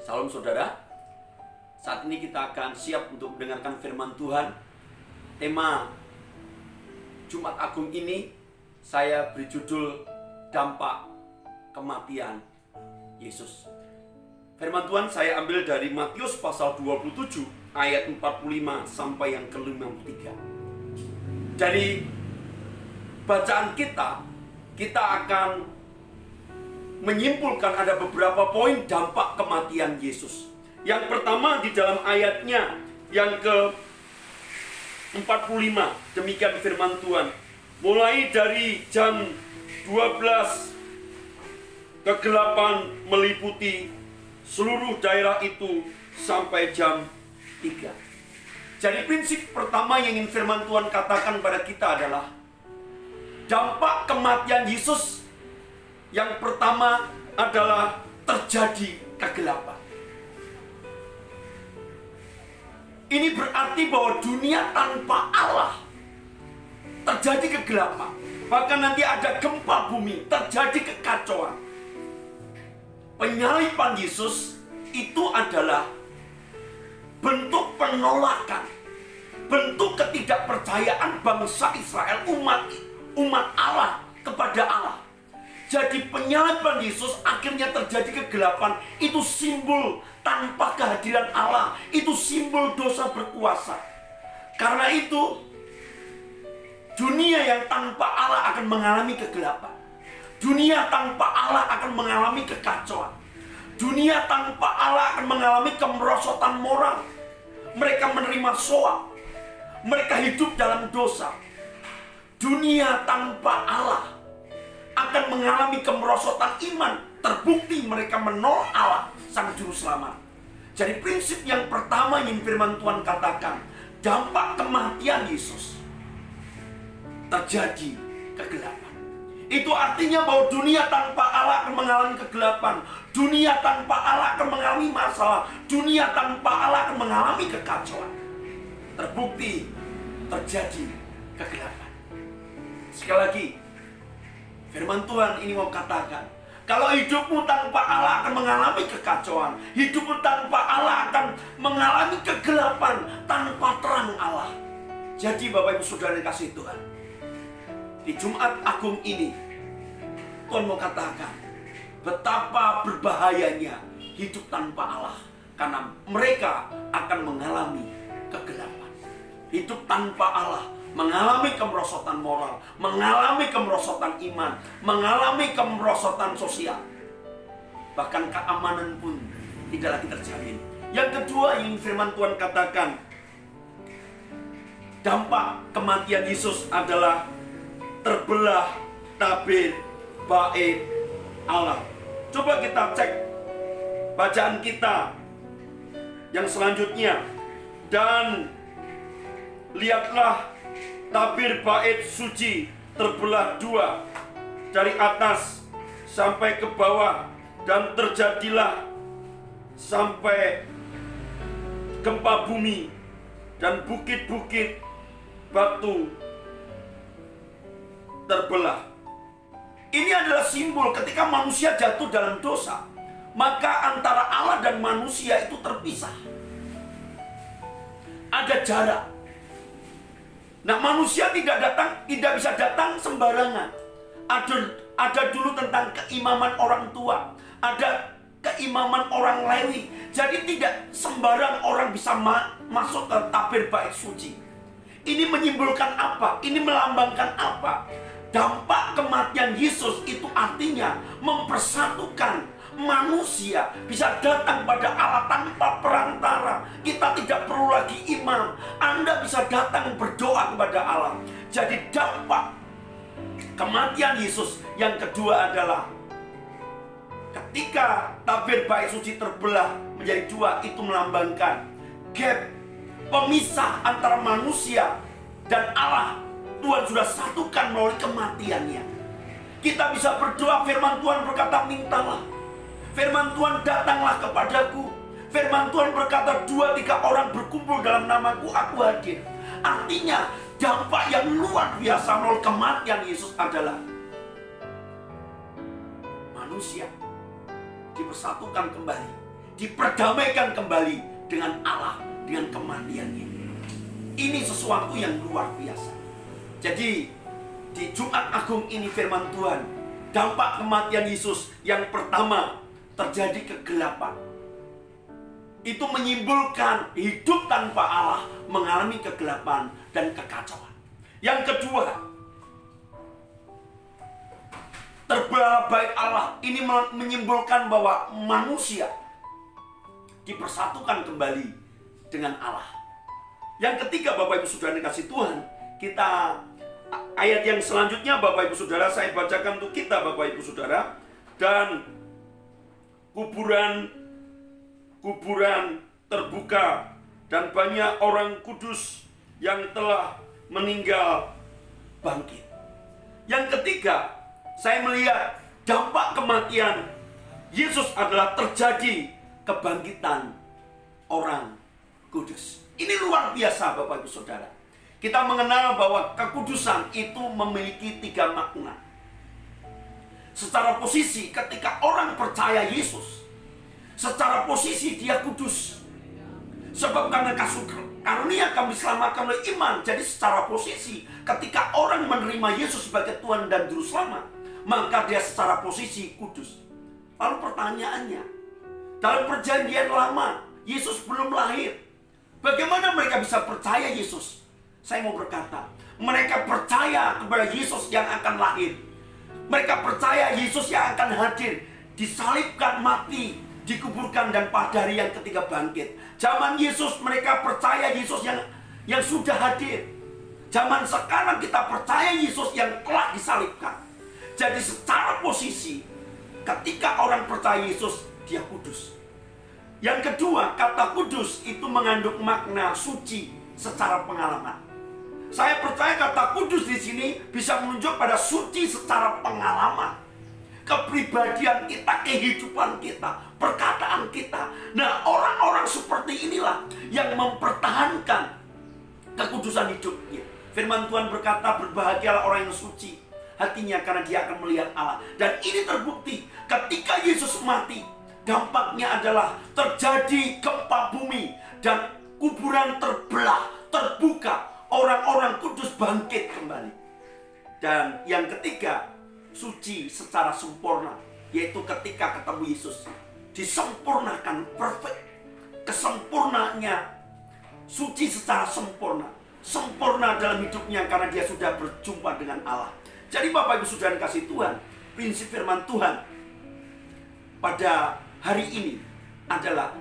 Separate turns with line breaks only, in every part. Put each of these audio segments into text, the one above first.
Salam saudara. Saat ini kita akan siap untuk mendengarkan firman Tuhan. Tema Jumat Agung ini saya beri judul Dampak Kematian Yesus. Firman Tuhan saya ambil dari Matius pasal 27 ayat 45 sampai yang ke-53. Dari bacaan kita akan menyimpulkan ada beberapa poin dampak kematian Yesus. Yang pertama di dalam ayatnya yang ke-45, demikian firman Tuhan. Mulai dari jam 12 kegelapan meliputi seluruh daerah itu sampai jam 3. Jadi prinsip pertama yang ingin firman Tuhan katakan pada kita adalah dampak kematian Yesus. Yang pertama adalah terjadi kegelapan. Ini berarti bahwa dunia tanpa Allah terjadi kegelapan. Bahkan nanti ada gempa bumi, terjadi kekacauan. Penyaliban Yesus itu adalah bentuk penolakan, bentuk ketidakpercayaan bangsa Israel, umat Allah kepada Allah. Jadi penyaliban Yesus akhirnya terjadi kegelapan. Itu simbol tanpa kehadiran Allah. Itu simbol dosa berkuasa. Karena itu dunia yang tanpa Allah akan mengalami kegelapan. Dunia tanpa Allah akan mengalami kekacauan. Dunia tanpa Allah akan mengalami kemerosotan moral. Mereka menerima soal. Mereka hidup dalam dosa. Dunia tanpa Allah akan mengalami kemerosotan iman. Terbukti mereka menolak Allah, Sang Juru Selamat. Jadi prinsip yang pertama yang firman Tuhan katakan, dampak kematian Yesus, terjadi kegelapan. Itu artinya bahwa dunia tanpa Allah akan mengalami kegelapan. Dunia tanpa Allah akan mengalami masalah. Dunia tanpa Allah akan mengalami kekacauan. Terbukti terjadi kegelapan. Sekali lagi, firman Tuhan ini mau katakan, kalau hidupmu tanpa Allah akan mengalami kekacauan. Hidupmu tanpa Allah akan mengalami kegelapan, tanpa terang Allah. Jadi Bapak Ibu Saudara yang kasih Tuhan, di Jumat Agung ini Tuhan mau katakan betapa berbahayanya hidup tanpa Allah. Karena mereka akan mengalami kegelapan. Hidup tanpa Allah mengalami kemerosotan moral, mengalami kemerosotan iman, mengalami kemerosotan sosial. Bahkan keamanan pun tidak lagi terjamin. Yang kedua yang firman Tuhan katakan, dampak kematian Yesus adalah terbelah tabir bait Allah. Coba kita cek bacaan kita yang selanjutnya. Dan lihatlah, tabir bait suci terbelah dua dari atas sampai ke bawah, dan terjadilah sampai gempa bumi, dan bukit-bukit batu terbelah. Ini adalah simbol ketika manusia jatuh dalam dosa, maka antara Allah dan manusia itu terpisah. Ada jarak. Nah, manusia tidak bisa datang sembarangan. Ada dulu tentang keimaman orang tua, ada keimaman orang Lewi. Jadi tidak sembarang orang bisa masuk ke tabir bait suci. Ini menyimbolkan apa? Ini melambangkan apa? Dampak kematian Yesus itu artinya mempersatukan manusia, bisa datang pada Allah tanpa perantara. Kita tidak perlu lagi imam. Anda bisa datang berdoa kepada Allah. Jadi dampak kematian Yesus yang kedua adalah ketika tabir bait suci terbelah menjadi dua, itu melambangkan gap, pemisah antara manusia dan Allah. Tuhan sudah satukan melalui kematiannya. Kita bisa berdoa, firman Tuhan berkata, mintalah. Firman Tuhan, datanglah kepadaku. Firman Tuhan berkata, 2-3 orang berkumpul dalam namaku, aku hadir. Artinya dampak yang luar biasa melalui kematian Yesus adalah manusia dipersatukan kembali, diperdamaikan kembali dengan Allah, dengan kematiannya. Ini sesuatu yang luar biasa. Jadi di Jumat Agung ini firman Tuhan, dampak kematian Yesus yang pertama, terjadi kegelapan. Itu menyimpulkan hidup tanpa Allah mengalami kegelapan dan kekacauan. Yang kedua, terbelah bait Allah. Ini menyimpulkan bahwa manusia dipersatukan kembali dengan Allah. Yang ketiga, Bapak Ibu Saudara dikasih Tuhan, kita ayat yang selanjutnya Bapak Ibu Saudara saya bacakan untuk kita Bapak Ibu Saudara. Dan kuburan terbuka dan banyak orang kudus yang telah meninggal bangkit. Yang ketiga, saya melihat dampak kematian Yesus adalah terjadi kebangkitan orang kudus. Ini luar biasa Bapak Ibu Saudara. Kita mengenal bahwa kekudusan itu memiliki 3 makna. Secara posisi ketika orang percaya Yesus, secara posisi dia kudus. Sebab karena kasih karunia kami diselamatkan oleh iman. Jadi secara posisi ketika orang menerima Yesus sebagai Tuhan dan Juru Selamat, maka dia secara posisi kudus. Lalu pertanyaannya, dalam perjanjian lama Yesus belum lahir, bagaimana mereka bisa percaya Yesus? Saya mau berkata, mereka percaya kepada Yesus yang akan lahir. Mereka percaya Yesus yang akan hadir, disalibkan, mati, dikuburkan, dan pada hari yang ketiga bangkit. Zaman Yesus mereka percaya Yesus yang sudah hadir. Zaman sekarang kita percaya Yesus yang telah disalibkan. Jadi secara posisi ketika orang percaya Yesus, dia kudus. Yang kedua, kata kudus itu mengandung makna suci secara pengalaman. Saya percaya kata kudus di sini bisa menunjuk pada suci secara pengalaman. Kepribadian kita, kehidupan kita, perkataan kita. Nah, orang-orang seperti inilah yang mempertahankan kekudusan hidupnya. Firman Tuhan berkata, berbahagialah orang yang suci hatinya karena dia akan melihat Allah. Dan ini terbukti ketika Yesus mati. Dampaknya adalah terjadi gempa bumi dan kuburan terbelah, terbuka. Orang-orang kudus bangkit kembali. Dan yang ketiga, suci secara sempurna, yaitu ketika ketemu Yesus disempurnakan, perfect. Kesempurnaannya suci secara sempurna, sempurna dalam hidupnya karena dia sudah berjumpa dengan Allah. Jadi Bapak Ibu Saudara kasih Tuhan, prinsip firman Tuhan pada hari ini adalah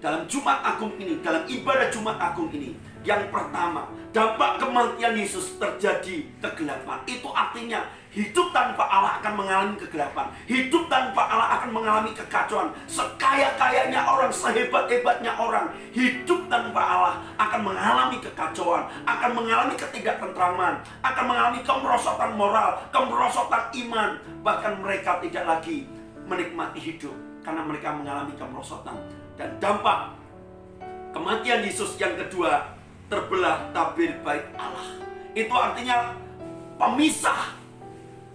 dalam Jumat Agung ini, dalam ibadah Jumat Agung ini, yang pertama, dampak kematian Yesus terjadi kegelapan. Itu artinya hidup tanpa Allah akan mengalami kegelapan. Hidup tanpa Allah akan mengalami kekacauan. Sekaya-kayanya orang, sehebat-hebatnya orang, hidup tanpa Allah akan mengalami kekacauan, akan mengalami ketidaktentraman, akan mengalami kemerosotan moral, kemerosotan iman. Bahkan mereka tidak lagi menikmati hidup karena mereka mengalami kemerosotan. Dan dampak kematian Yesus yang kedua, terbelah tabir bait Allah. Itu artinya pemisah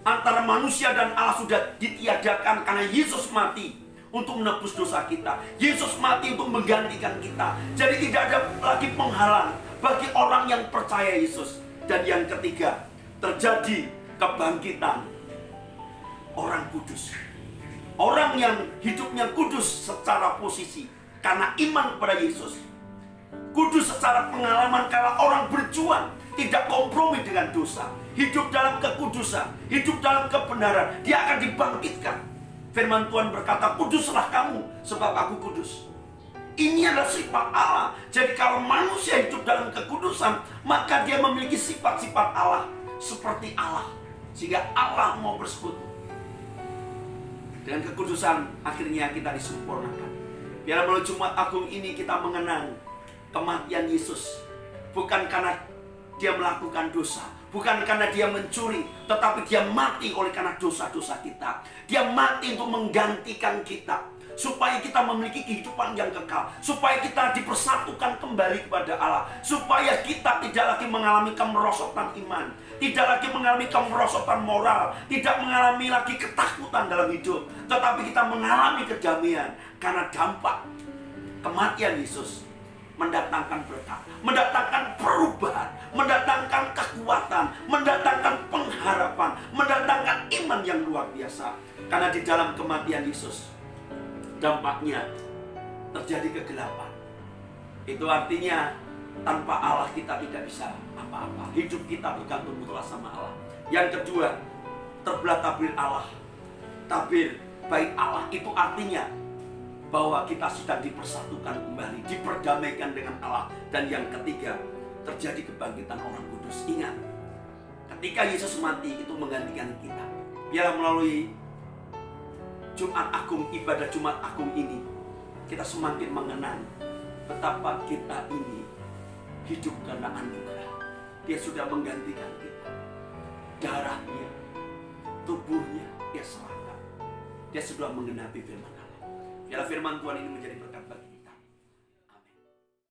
antara manusia dan Allah sudah ditiadakan karena Yesus mati untuk menebus dosa kita. Yesus mati untuk menggantikan kita. Jadi tidak ada lagi penghalang bagi orang yang percaya Yesus. Dan yang ketiga, terjadi kebangkitan orang kudus. Orang yang hidupnya kudus secara posisi karena iman kepada Yesus. Kudus secara pengalaman karena orang berjuang, tidak kompromi dengan dosa, hidup dalam kekudusan, hidup dalam kebenaran. Dia akan dibangkitkan. Firman Tuhan berkata, kuduslah kamu sebab aku kudus. Ini adalah sifat Allah. Jadi kalau manusia hidup dalam kekudusan, maka dia memiliki sifat-sifat Allah seperti Allah, sehingga Allah mau bersekutu. Dengan kekudusan akhirnya kita disempurnakan. Biar melalui Jumat Agung ini kita mengenang kematian Yesus. Bukan karena dia melakukan dosa, bukan karena dia mencuri, tetapi dia mati oleh karena dosa-dosa kita. Dia mati untuk menggantikan kita, supaya kita memiliki kehidupan yang kekal, supaya kita dipersatukan kembali kepada Allah, supaya kita tidak lagi mengalami kemerosotan iman. Tidak lagi mengalami kemerosotan moral, tidak mengalami lagi ketakutan dalam hidup, tetapi kita mengalami kedamaian karena dampak kematian Yesus mendatangkan berkat, mendatangkan perubahan, mendatangkan kekuatan, mendatangkan pengharapan, mendatangkan iman yang luar biasa. Karena di dalam kematian Yesus, dampaknya terjadi kegelapan. Itu artinya tanpa Allah kita tidak bisa apa-apa. Hidup kita bergantung mutlak sama Allah. Yang kedua, terbelah tabir Allah. Tabir baik Allah itu artinya bahwa kita sedang dipersatukan kembali, diperdamaikan dengan Allah. Dan yang ketiga, terjadi kebangkitan orang kudus. Ingat, ketika Yesus mati itu menggantikan kita. Biarlah melalui Jumat Agung, ibadah Jumat Agung ini, kita semakin mengenang betapa kita ini hidup karena anugerah. Dia sudah menggantikan kita. Darahnya, tubuhnya, dia serahkan. Dia sudah menggenapi firman Allah. Biarlah firman Tuhan ini menjadi berkat bagi